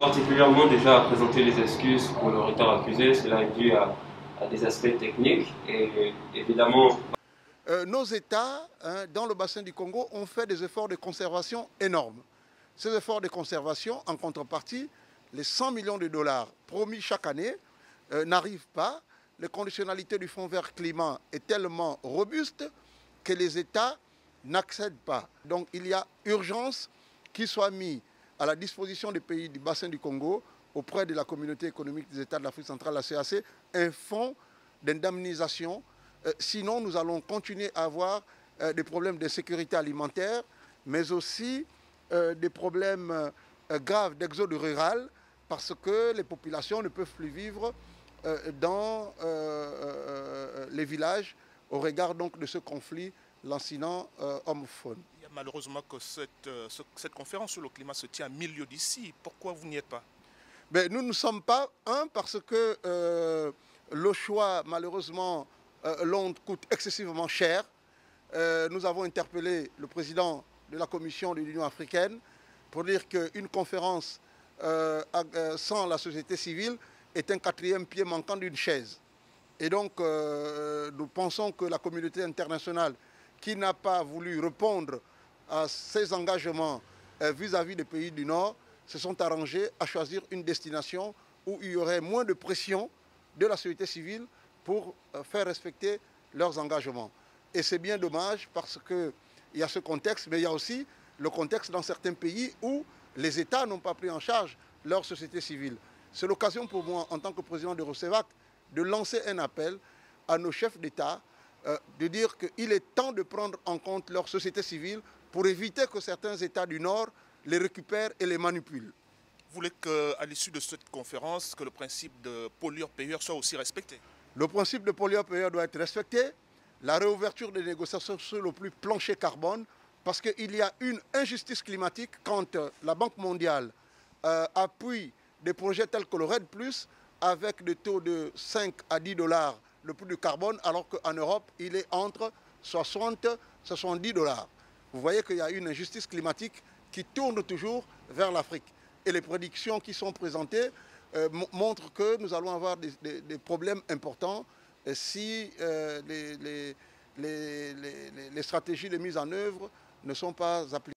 Particulièrement déjà à présenter les excuses pour le retard accusé, cela est dû à des aspects techniques et évidemment. Nos États, dans le bassin du Congo, ont fait des efforts de conservation énormes. Ces efforts de conservation, en contrepartie, les 100 millions de dollars promis chaque année n'arrivent pas. Les conditionnalités du Fonds vert climat est tellement robuste que les États n'accèdent pas. Donc il y a urgence qu'il soit mis à la disposition des pays du bassin du Congo, auprès de la communauté économique des États de l'Afrique centrale, la CAC, un fonds d'indemnisation. Sinon, nous allons continuer à avoir des problèmes de sécurité alimentaire, mais aussi des problèmes graves d'exode rural, parce que les populations ne peuvent plus vivre dans les villages au regard donc de ce conflit lancinant homme-faune. Il y a malheureusement que cette conférence sur le climat se tient à 1000 lieues d'ici. Pourquoi vous n'y êtes pas? Ben, nous ne sommes pas, parce que le choix, malheureusement, Londres coûte excessivement cher. Nous avons interpellé le président de la Commission de l'Union africaine pour dire qu'une conférence sans la société civile est un quatrième pied manquant d'une chaise. Et donc, nous pensons que la communauté internationale, qui n'a pas voulu répondre à ses engagements vis-à-vis des pays du Nord, se sont arrangés à choisir une destination où il y aurait moins de pression de la société civile pour faire respecter leurs engagements. Et c'est bien dommage parce qu'il y a ce contexte, mais il y a aussi le contexte dans certains pays où les États n'ont pas pris en charge leur société civile. C'est l'occasion pour moi, en tant que président de ROCEVAC, de lancer un appel à nos chefs d'État, de dire qu'il est temps de prendre en compte leur société civile pour éviter que certains États du Nord les récupèrent et les manipulent. Vous voulez qu'à l'issue de cette conférence, que le principe de pollueur-payeur soit aussi respecté? Le principe de pollueur-payeur doit être respecté. La réouverture des négociations sur le plus plancher carbone, parce qu'il y a une injustice climatique quand la Banque mondiale appuie des projets tels que le RED+, avec des taux de 5 à 10 dollars le prix du carbone, alors qu'en Europe, il est entre 60 et 70 dollars. Vous voyez qu'il y a une injustice climatique qui tourne toujours vers l'Afrique. Et les prédictions qui sont présentées montrent que nous allons avoir des problèmes importants si les stratégies de mise en œuvre ne sont pas appliquées.